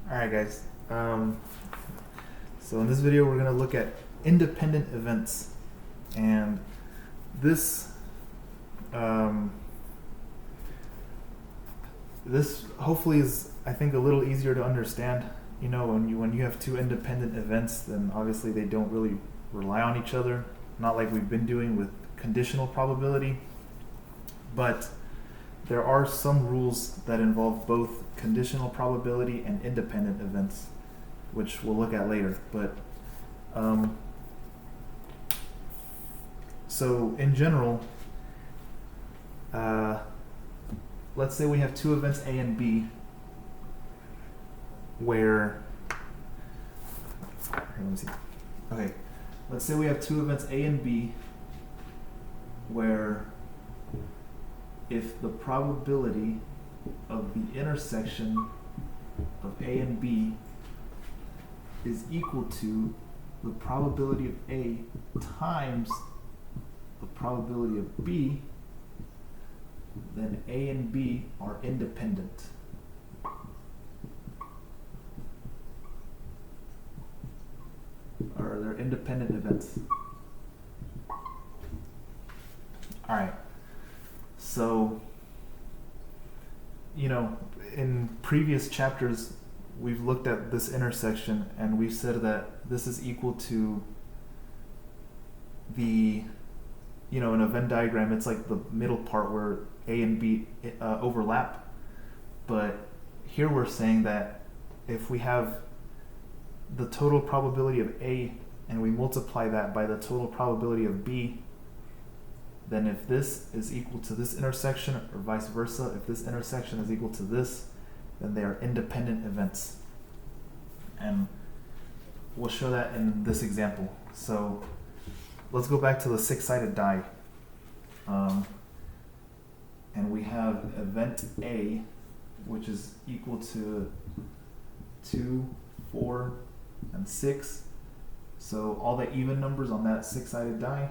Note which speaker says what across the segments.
Speaker 1: Alright guys, so in this video we're going to look at independent events, and this this hopefully is, I think, a little easier to understand. You know, when you have two independent events, then obviously they don't really rely on each other, not like we've been doing with conditional probability, but there are some rules that involve both conditional probability and independent events, which we'll look at later. But so in general, let's say we have two events A and B where, let me see. Okay, let's say we have two events A and B where if the probability of the intersection of A and B is equal to the probability of A times the probability of B, then A and B are independent. Or they're independent events. Alright. So, you know, in previous chapters, we've looked at this intersection and we've said that this is equal to the, you know, in a Venn diagram, it's like the middle part where A and B overlap. But here we're saying that if we have the total probability of A and we multiply that by the total probability of B, then if this is equal to this intersection, or vice versa, if this intersection is equal to this, then they are independent events. And we'll show that in this example. So let's go back to the six-sided die. And we have event A, which is equal to 2, 4, and 6. So all the even numbers on that six-sided die.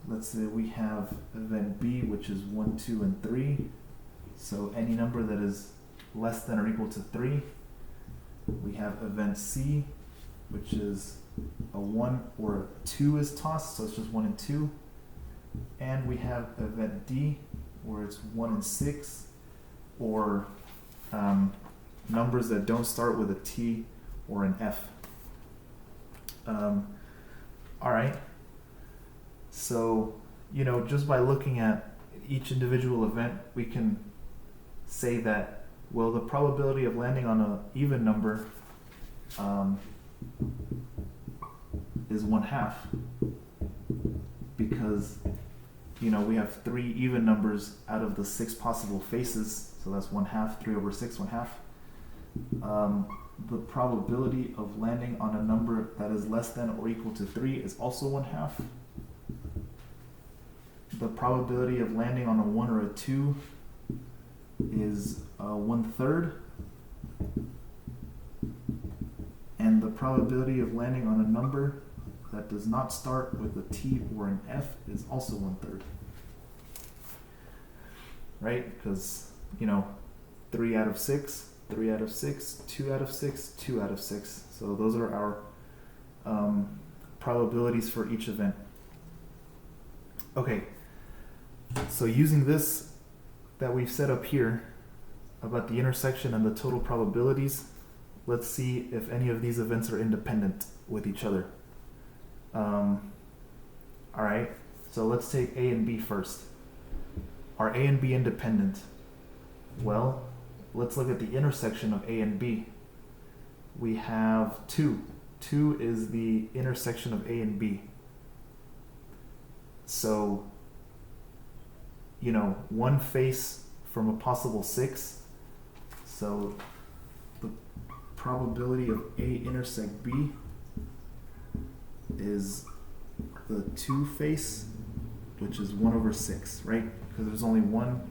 Speaker 1: Let's say we have event B, which is 1, 2, and 3. So any number that is less than or equal to 3. We have event C, which is a 1 or a 2 is tossed, so it's just 1 and 2. And we have event D, where it's 1 and 6, or numbers that don't start with a T or an F. Alright. So, you know, just by looking at each individual event, we can say that, well, the probability of landing on an even number is 1/2, because, you know, we have 3 even numbers out of the 6 possible faces, so that's 1/2, 3 over 6, 1/2. The probability of landing on a number that is less than or equal to 3 is also 1/2. The probability of landing on a 1 or a 2 is 1/3. And the probability of landing on a number that does not start with a T or an F is also 1/3. Right? Because, you know, 3 out of 6, 3 out of 6, 2 out of 6, 2 out of 6. So those are our probabilities for each event. Okay. So using this that we've set up here about the intersection and the total probabilities, let's see if any of these events are independent with each other. Alright, so let's take A and B first. Are A and B independent? Well, let's look at the intersection of A and B. We have 2. 2 is the intersection of A and B. So, you know, one face from a possible 6. So the probability of A intersect B is the 2 face, which is 1 over 6, right? Because there's only one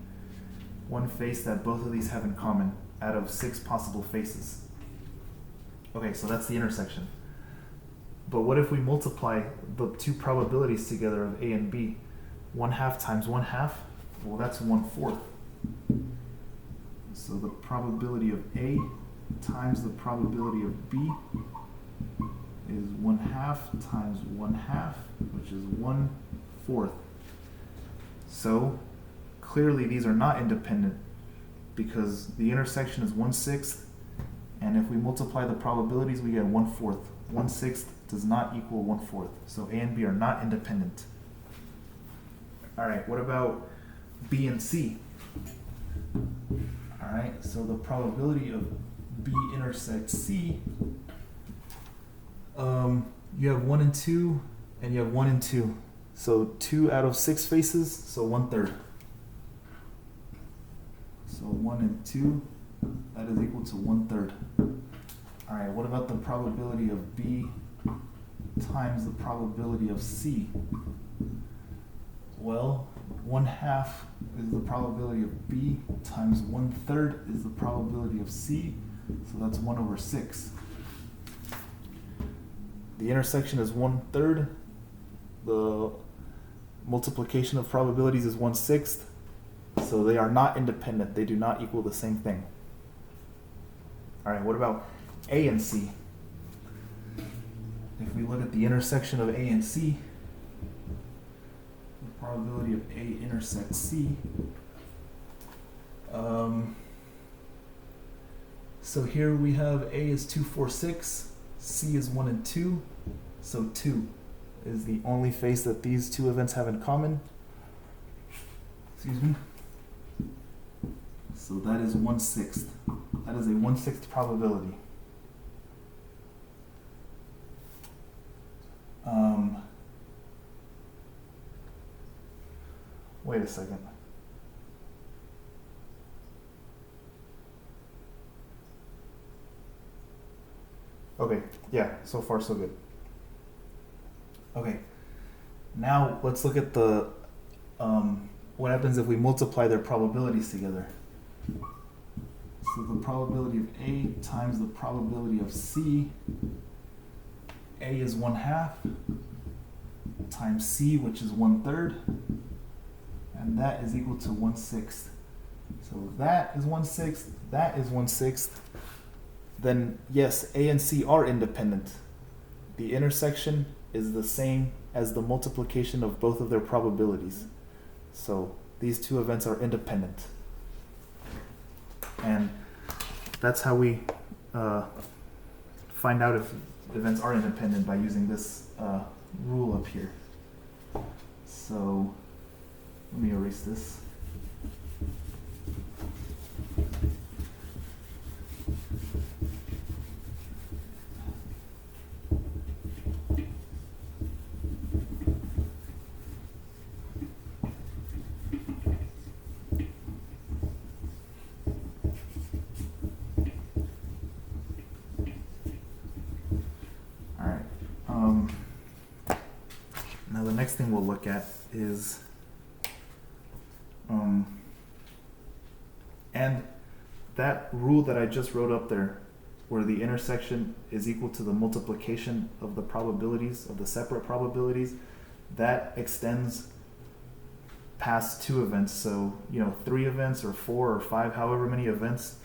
Speaker 1: face that both of these have in common out of 6 possible faces. Okay, so that's the intersection. But what if we multiply the 2 probabilities together of A and B? 1/2 times 1/2, well, that's 1/4. So the probability of A times the probability of B is 1/2 times 1/2, which is 1/4. So clearly these are not independent because the intersection is 1/6, and if we multiply the probabilities we get 1/4. 1/6 does not equal 1/4. So A and B are not independent. Alright, what about B and C? Alright, so the probability of B intersects C, you have 1 and 2, and you have 1 and 2. So 2 out of 6 faces, so 1/3. So 1 and 2, that is equal to 1/3. Alright, what about the probability of B times the probability of C? Well, 1/2 is the probability of B times 1/3 is the probability of C, so that's 1/6. The intersection is 1/3. The multiplication of probabilities is 1/6. So they are not independent. They do not equal the same thing. All right, what about A and C? If we look at the intersection of A and C, the probability of A intersects C. So here we have A is 2, 4, 6. C is 1 and 2. So 2 is the only face that these two events have in common. Excuse me. So that is 1/6. That is a 1/6 probability. Wait a second. Okay, yeah, so far so good. Okay, now let's look at the what happens if we multiply their probabilities together. So the probability of A times the probability of C. A is 1/2 times C, which is 1/3, and that is equal to 1/6. So that is 1/6, that is 1/6. Then yes, A and C are independent. The intersection is the same as the multiplication of both of their probabilities. So these two events are independent. And that's how we find out if events are independent, by using this rule up here. So let me erase this. Now the next thing we'll look at is, and that rule that I just wrote up there, where the intersection is equal to the multiplication of the probabilities, of the separate probabilities, that extends past 2 events. So, 3 events or 4 or 5, however many events,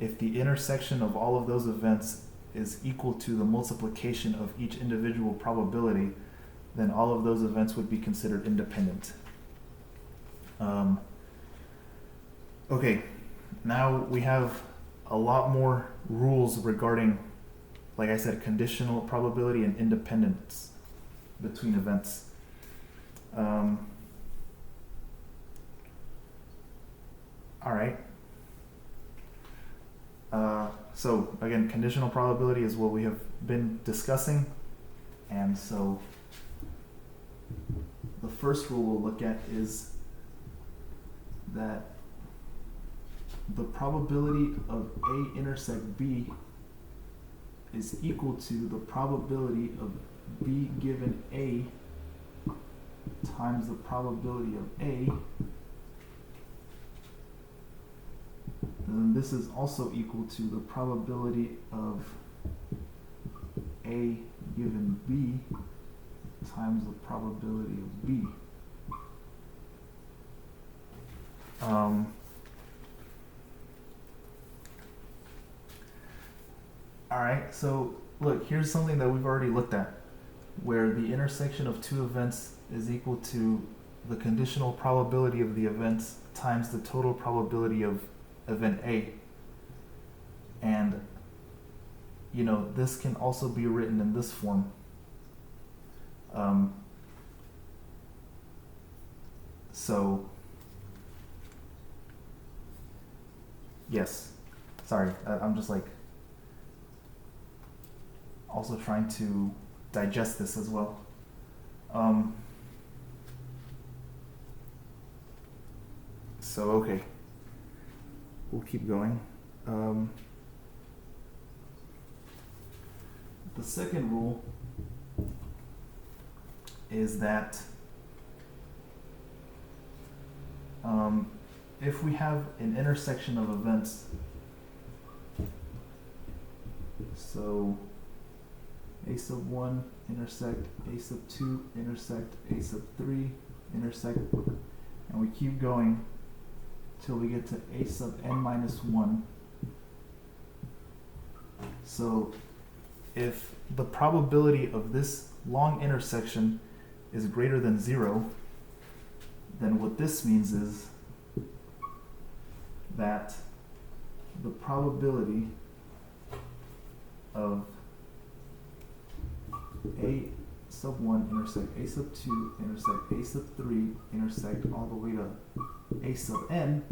Speaker 1: if the intersection of all of those events is equal to the multiplication of each individual probability, then all of those events would be considered independent. Okay, now we have a lot more rules regarding, like I said, conditional probability and independence between events. All right. So again, conditional probability is what we have been discussing, and so the first rule we'll look at is that the probability of A intersect B is equal to the probability of B given A times the probability of A, and this is also equal to the probability of A given B times the probability of B. Alright, so look, here's something that we've already looked at, where the intersection of two events is equal to the conditional probability of the events times the total probability of event A. And, you know, this can also be written in this form. So, yes, sorry, I'm just like also trying to digest this as well. So, okay, we'll keep going. The second rule is that if we have an intersection of events, so a sub 1 intersect a sub 2 intersect a sub 3 intersect, and we keep going till we get to a sub n minus 1. So if the probability of this long intersection is greater than 0, then what this means is that the probability of a sub 1 intersect a sub 2 intersect a sub 3 intersect all the way to a sub n,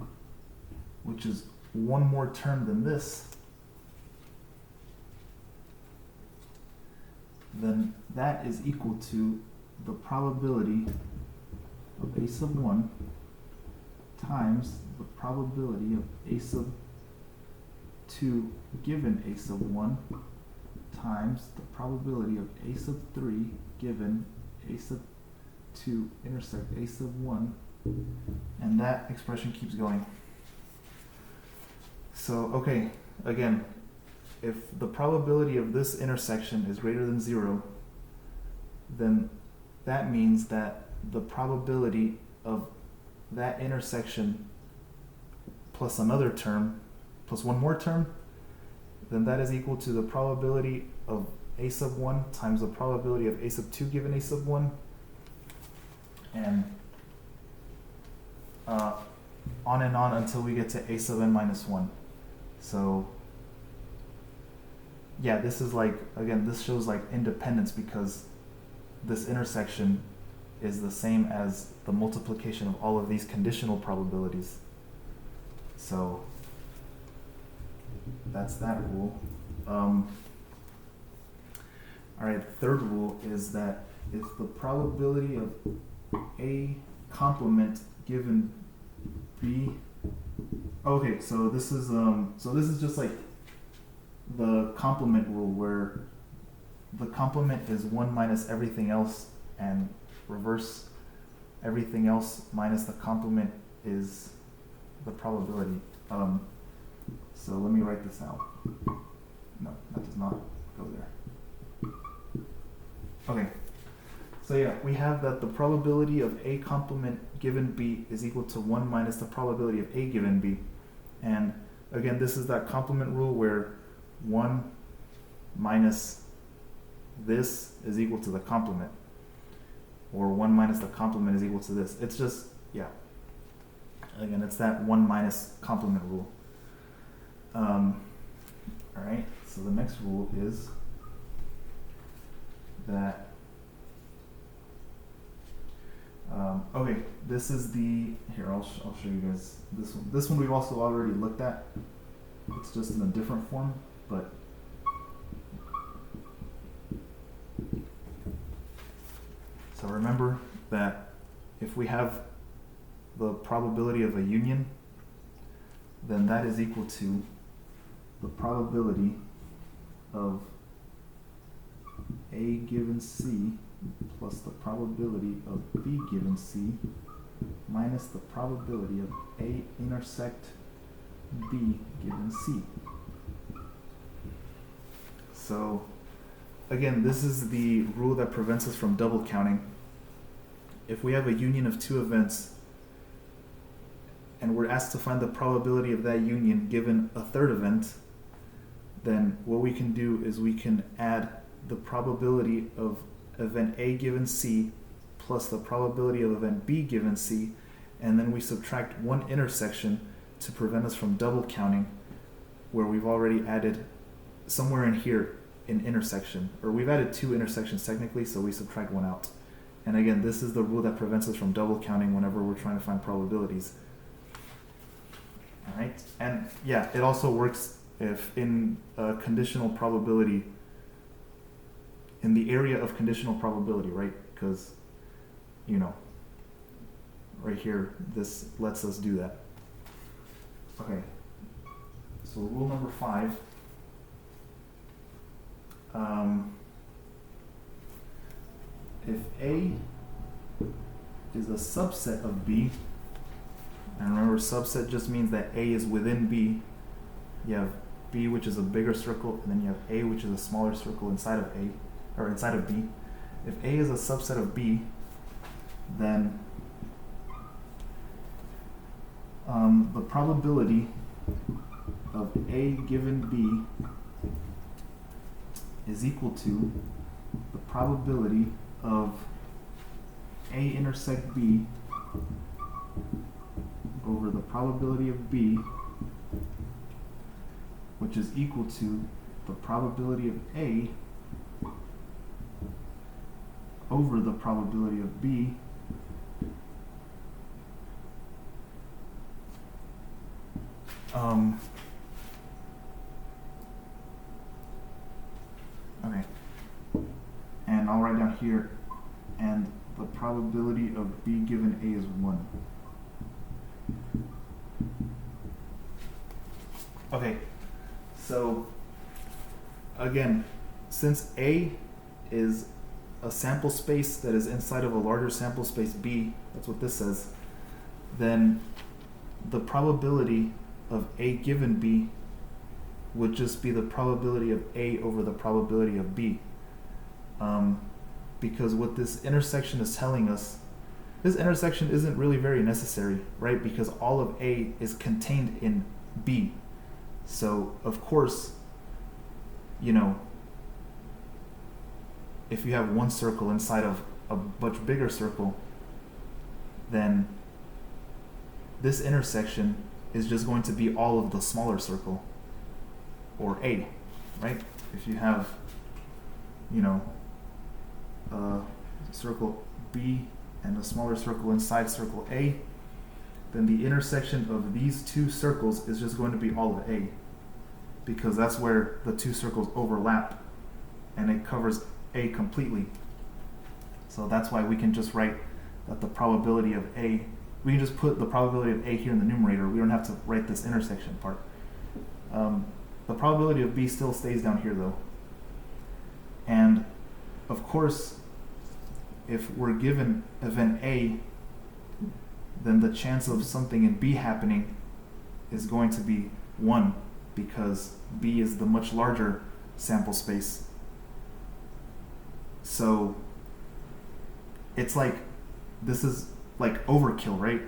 Speaker 1: which is one more term than this, then that is equal to the probability of a sub 1 times the probability of a sub 2 given a sub 1 times the probability of a sub 3 given a sub 2 intersect a sub 1, and that expression keeps going. So, okay, again, if the probability of this intersection is greater than 0, then that means that the probability of that intersection plus another term, plus one more term, then that is equal to the probability of a sub 1 times the probability of a sub 2 given a sub 1, and on and on until we get to a sub n minus 1. So yeah, this is like, again, this shows like independence because this intersection is the same as the multiplication of all of these conditional probabilities. So that's that rule. All right, the third rule is that if the probability of A complement given B, okay, so this is just like the complement rule where the complement is 1 minus everything else, and reverse everything else minus the complement is the probability. So let me write this out. No, that does not go there. Okay, so yeah, we have that the probability of A complement given B is equal to 1 minus the probability of A given B. And again, this is that complement rule where 1 minus this is equal to the complement, or 1 minus the complement is equal to this. It's just, yeah, again, it's that 1 minus complement rule. All right, so the next rule is that, okay, this is the, here, I'll show you guys this one. This one we've also already looked at. It's just in a different form, but so remember that if we have the probability of a union, then that is equal to the probability of A given C plus the probability of B given C minus the probability of A intersect B given C. So again, this is the rule that prevents us from double counting. If we have a union of two events and we're asked to find the probability of that union given a third event, then what we can do is we can add the probability of event A given C plus the probability of event B given C, and then we subtract one intersection to prevent us from double counting, where we've already added somewhere in here an intersection, or we've added two intersections technically, so we subtract one out. And again, this is the rule that prevents us from double counting whenever we're trying to find probabilities. All right, and yeah, it also works if in a conditional probability, in the area of conditional probability, right? Because, you know, right here, this lets us do that. Okay, so rule number 5. If A is a subset of B, and remember, subset just means that A is within B. You have B, which is a bigger circle, and then you have A, which is a smaller circle inside of A, or inside of B. If A is a subset of B, then the probability of A given B is equal to the probability of A intersect B over the probability of B, which is equal to the probability of A over the probability of B okay, and I'll write down here, and the probability of B given A is 1. Okay, so again, since A is a sample space that is inside of a larger sample space B, that's what this says, then the probability of A given B would just be the probability of A over the probability of B. Because what this intersection is telling us, this intersection isn't really very necessary, right? Because all of A is contained in B. So, of course, you know, if you have one circle inside of a much bigger circle, then this intersection is just going to be all of the smaller circle, or A, right? If you have, you know, a circle B and a smaller circle inside circle A, then the intersection of these two circles is just going to be all of A, because that's where the two circles overlap and it covers A completely. So that's why we can just write that the probability of A, we can just put the probability of A here in the numerator. We don't have to write this intersection part. The probability of B still stays down here though. And of course, if we're given event A, then the chance of something in B happening is going to be 1, because B is the much larger sample space. So it's like, this is like overkill, right?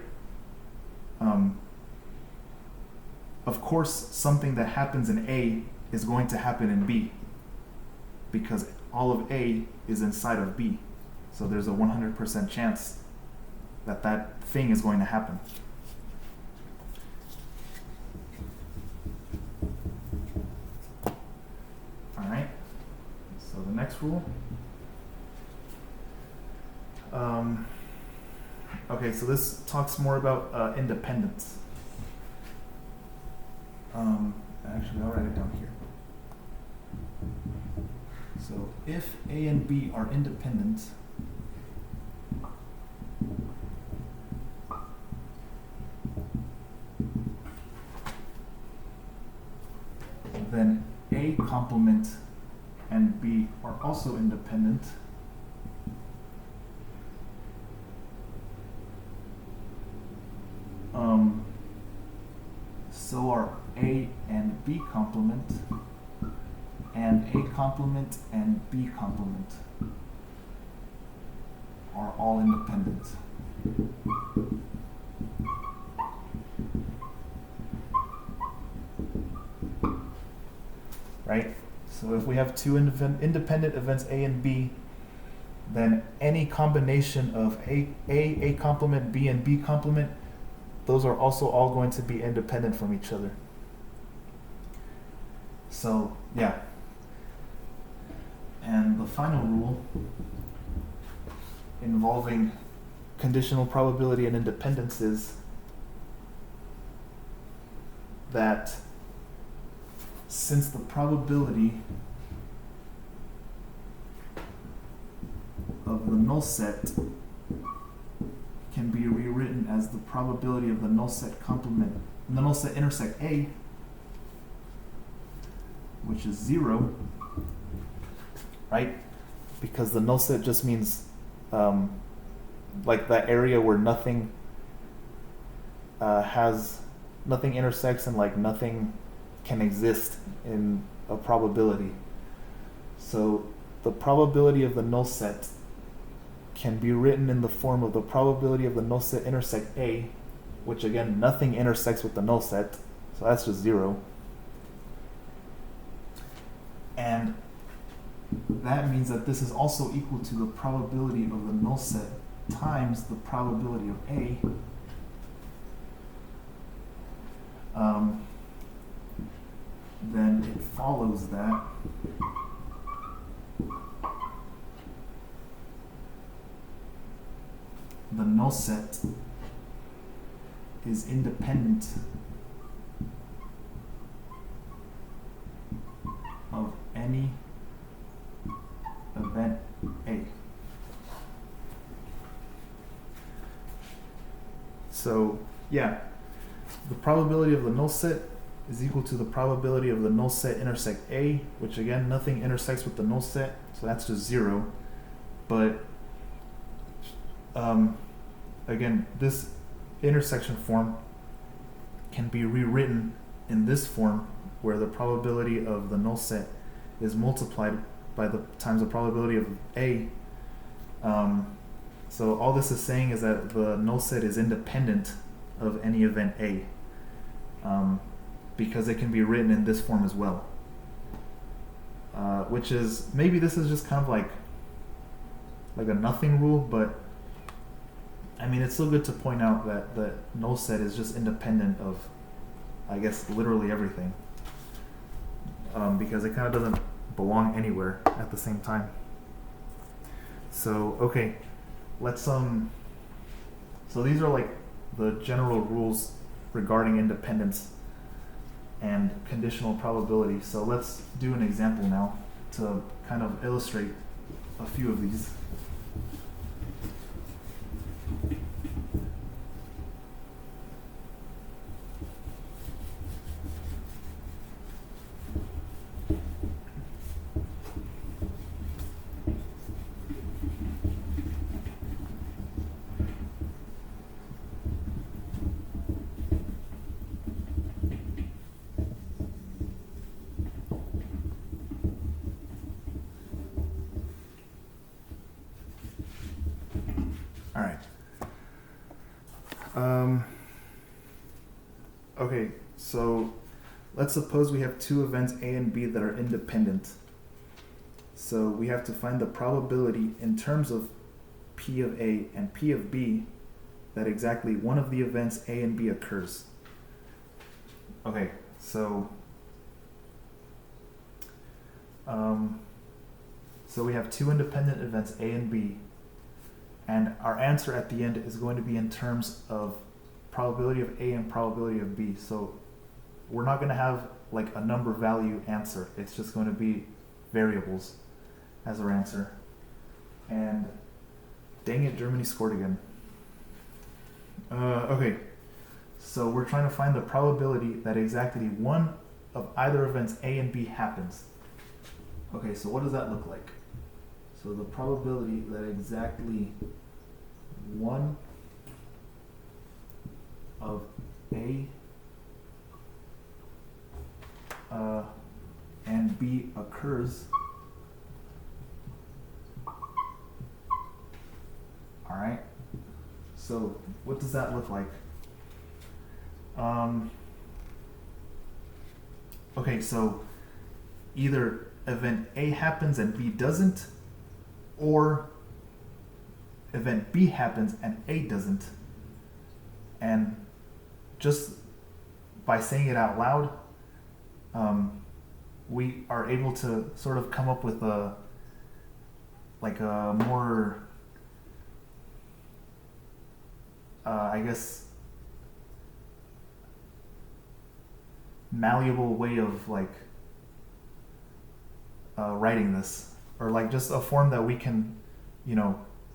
Speaker 1: Of course, something that happens in A is going to happen in B, because all of A is inside of B. So there's a 100% chance that that thing is going to happen. All right, so the next rule. Okay, so this talks more about independence. Actually, I'll write it down here. So if A and B are independent, then A complement and B are also independent, so are A and B complement, and A complement and B complement are all independent. right? So if we have two independent events A and B, then any combination of A complement, B, and B complement, those are also all going to be independent from each other. So, yeah. And the final rule involving conditional probability and independence is that since the probability of the null set can be rewritten as the probability of the null set complement, the null set intersect A, which is 0, right? Because the null set just means like that area where nothing nothing intersects and like nothing can exist in a probability. So the probability of the null set can be written in the form of the probability of the null set intersect A, which again, nothing intersects with the null set, so that's just 0. And that means that this is also equal to the probability of the null set times the probability of A. Then it follows that the null set is independent of any event A. So, yeah, the probability of the null set is equal to the probability of the null set intersect A, which again, nothing intersects with the null set, so that's just 0. But again, this intersection form can be rewritten in this form where the probability of the null set is multiplied by the times the probability of A. So all this is saying is that the null set is independent of any event A, because it can be written in this form as well. Which is, maybe this is just kind of like a nothing rule, but I mean, it's still good to point out that the null set is just independent of, I guess, literally everything. Because it kind of doesn't belong anywhere at the same time. So, okay, let's, so these are like the general rules regarding independence and conditional probability. So let's do an example now to kind of illustrate a few of these. All right. Okay, so let's suppose we have two events A and B that are independent. So we have to find the probability in terms of P of A and P of B that exactly one of the events A and B occurs. Okay, so we have two independent events A and B, and our answer at the end is going to be in terms of probability of A and probability of B. So we're not going to have like a number value answer. It's just going to be variables as our answer. And dang it, Germany scored again. Okay, so we're trying to find the probability that exactly one of either events A and B happens. Okay, so what does that look like? So the probability that exactly one of A and B occurs. All right. So what does that look like? Okay, so either event A happens and B doesn't, or event B happens and A doesn't. And just by saying it out loud, we are able to sort of come up with a more, I guess, malleable way of writing this, or just a form that we can,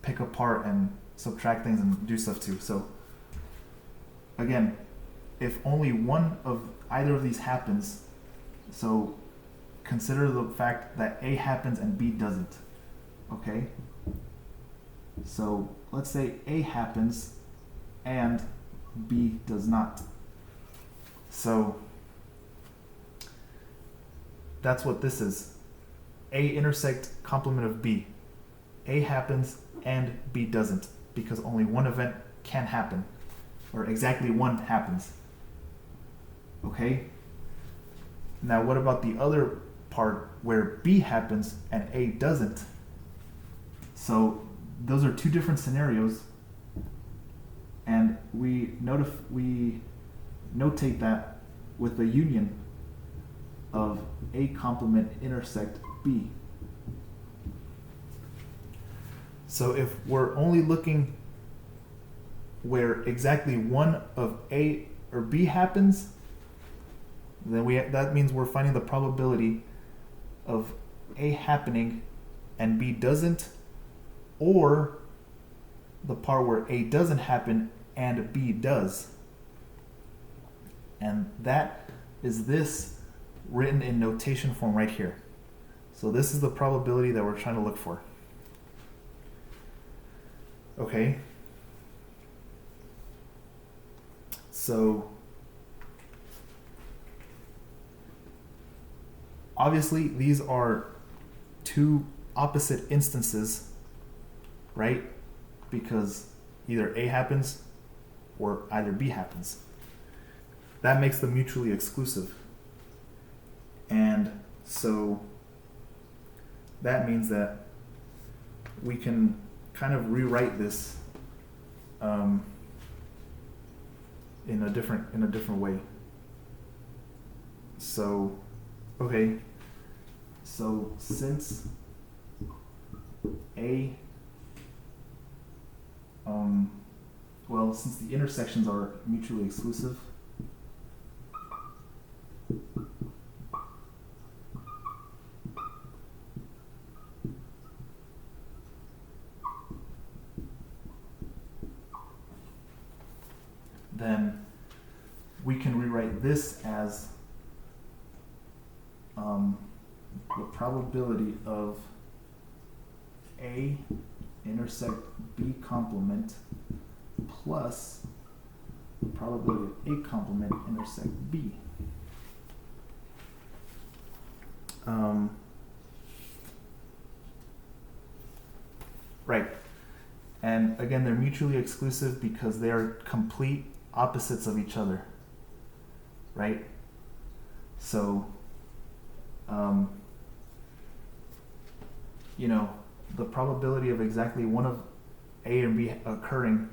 Speaker 1: pick apart and subtract things and do stuff to. So again, if only one of either of these happens, so consider the fact that A happens and B doesn't. Okay? So let's say A happens and B does not. So that's what this is. A intersect complement of B. A happens and B doesn't, because only one event can happen, or exactly one happens. Okay? Now what about the other part where B happens and A doesn't? So those are two different scenarios, and we notate that with the union of A complement intersect B. So if we're only looking where exactly one of A or B happens, then that means we're finding the probability of A happening and B doesn't, or the part where A doesn't happen and B does. And that is this written in notation form right here. So this is the probability that we're trying to look for. Okay. So obviously these are two opposite instances, right? Because either A happens or either B happens. That makes them mutually exclusive. And so that means that we can kind of rewrite this in a different way. So, okay. So since since the intersections are mutually exclusive, then we can rewrite this as the probability of A intersect B complement plus the probability of A complement intersect B. Right. And again, they're mutually exclusive because they are complete opposites of each other. Right? So, the probability of exactly one of A and B occurring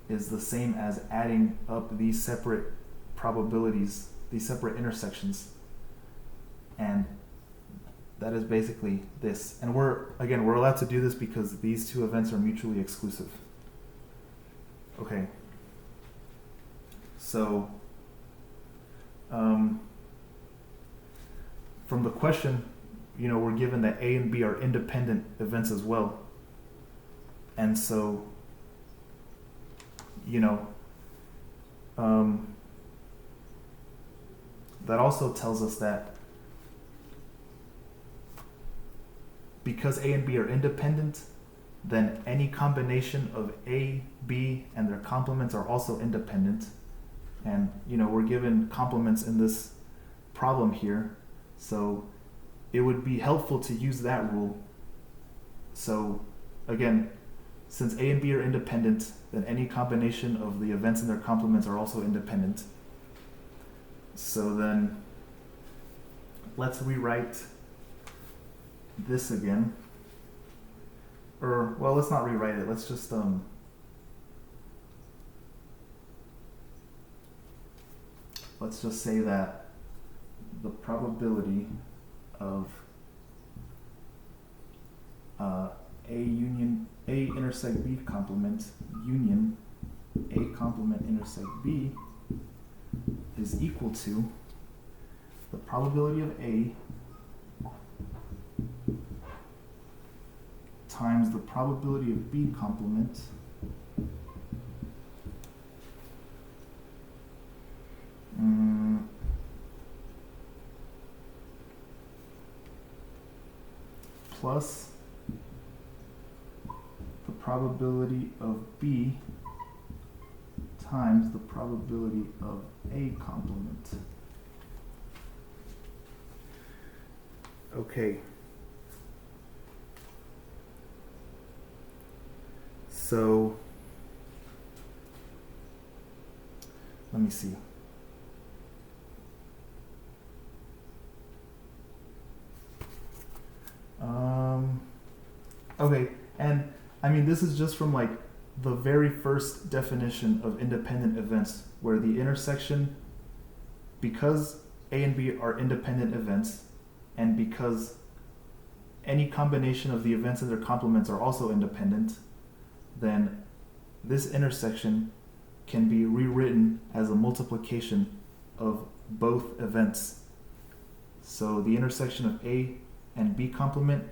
Speaker 1: is the same as adding up these separate probabilities, these separate intersections. And that is basically this. And we're allowed to do this because these two events are mutually exclusive. Okay. So, from the question, we're given that A and B are independent events as well. And so, that also tells us that because A and B are independent, then any combination of A, B, and their complements are also independent. And, we're given complements in this problem here. So it would be helpful to use that rule. So again, since A and B are independent, then any combination of the events and their complements are also independent. So then let's rewrite this again. Or, well, let's not rewrite it. Let's just say that the probability of A intersect B complement union A complement intersect B is equal to the probability of A times the probability of B complement plus the probability of B times the probability of A complement. Okay. So let me see. Okay, and I mean, this is just from like the very first definition of independent events, where the intersection, because A and B are independent events, and because any combination of the events and their complements are also independent, then this intersection can be rewritten as a multiplication of both events. So the intersection of A and B complement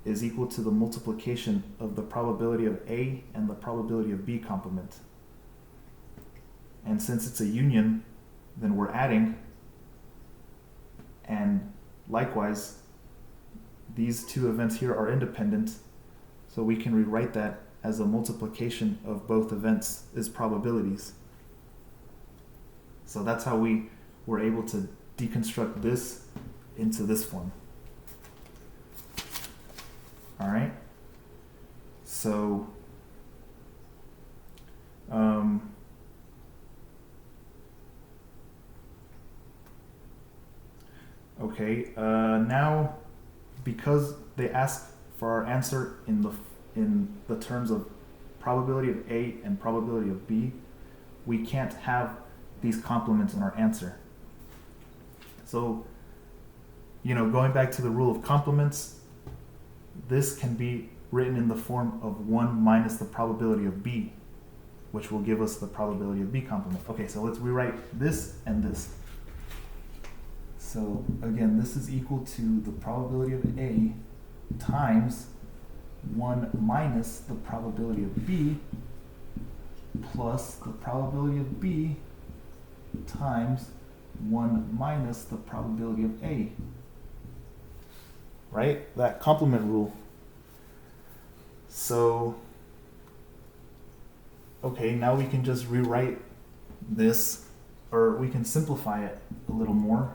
Speaker 1: is equal to the multiplication of the probability of A and the probability of B complement. And since it's a union, then we're adding, and likewise, these two events here are independent, so we can rewrite that as a multiplication of both events is probabilities. So that's how we were able to deconstruct this into this form. All right. So, okay. Now, because they ask for our answer in the terms of probability of A and probability of B, we can't have these complements in our answer. So, going back to the rule of complements, this can be written in the form of 1 minus the probability of B, which will give us the probability of B complement. Okay, so let's rewrite this and this. So again, this is equal to the probability of A times 1 minus the probability of B plus the probability of B times 1 minus the probability of A. Right? That complement rule. So, okay, now we can just rewrite this, or we can simplify it a little more.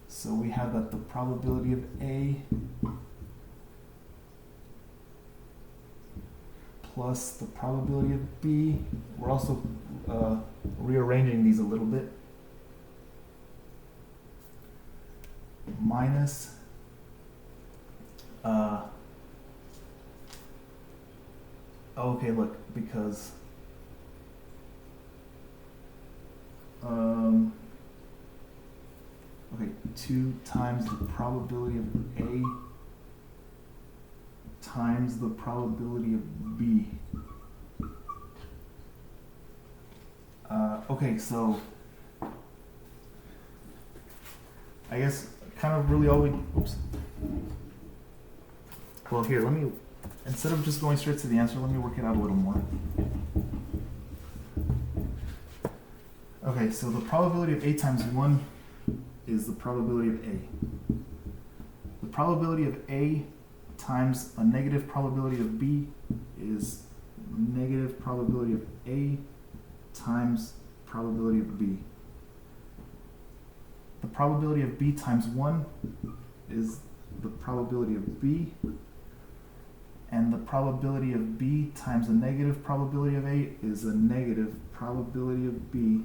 Speaker 1: So we have that the probability of A plus the probability of B. We're also rearranging these a little bit. Minus okay, look, because okay, 2 times the probability of A times the probability of B. Okay, so I guess kind of really all we, oops. Well, here, let me, instead of just going straight to the answer, let me work it out a little more. Okay, so the probability of A times 1 is the probability of A. The probability of A times a negative probability of B is negative probability of A times probability of B. The probability of B times 1 is the probability of B, and the probability of B times the negative probability of A is a negative probability of B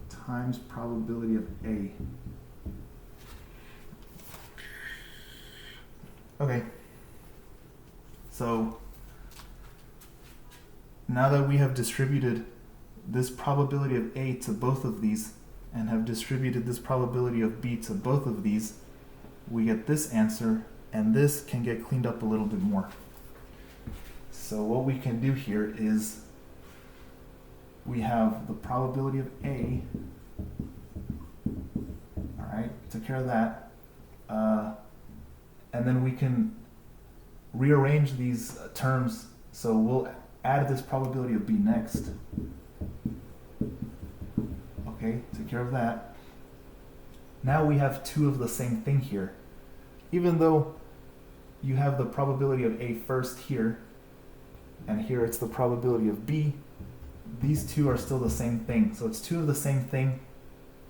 Speaker 1: times probability of A. Okay. So now that we have distributed this probability of A to both of these and have distributed this probability of B to both of these, we get this answer, and this can get cleaned up a little bit more. So what we can do here is we have the probability of A. All right, took care of that. And then we can rearrange these terms. So we'll add this probability of B next. Okay, took care of that. Now we have two of the same thing here. Even though you have the probability of A first here, and here it's the probability of B, these two are still the same thing. So it's two of the same thing,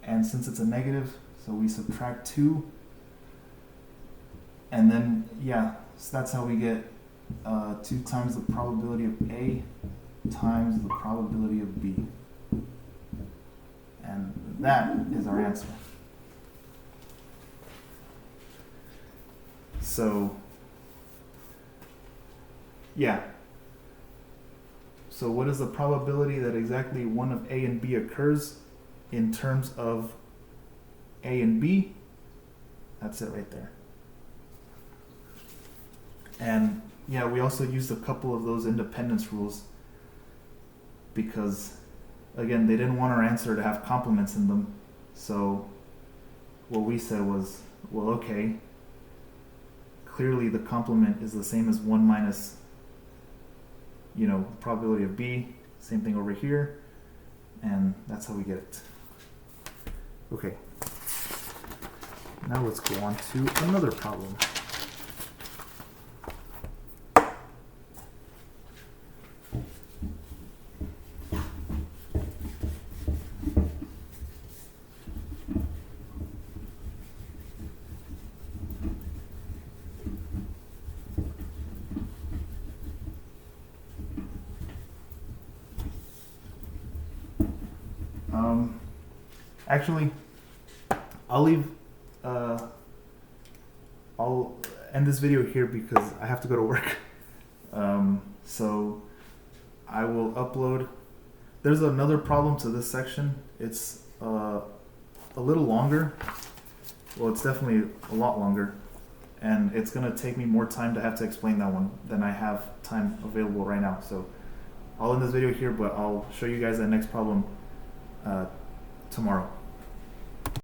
Speaker 1: and since it's a negative, so we subtract 2, and then, yeah, so that's how we get 2 times the probability of A times the probability of B. And that is our answer. So, yeah. So what is the probability that exactly one of A and B occurs in terms of A and B? That's it right there. And yeah, we also used a couple of those independence rules because, again, they didn't want our answer to have complements in them. So what we said was, well, okay, clearly the complement is the same as 1 minus, the probability of B. Same thing over here. And that's how we get it. Okay. Now let's go on to another problem. Actually, I'll end this video here because I have to go to work. So I will upload. There's another problem to this section. It's a little longer. Well, it's definitely a lot longer. And it's going to take me more time to have to explain that one than I have time available right now. So I'll end this video here, but I'll show you guys that next problem tomorrow.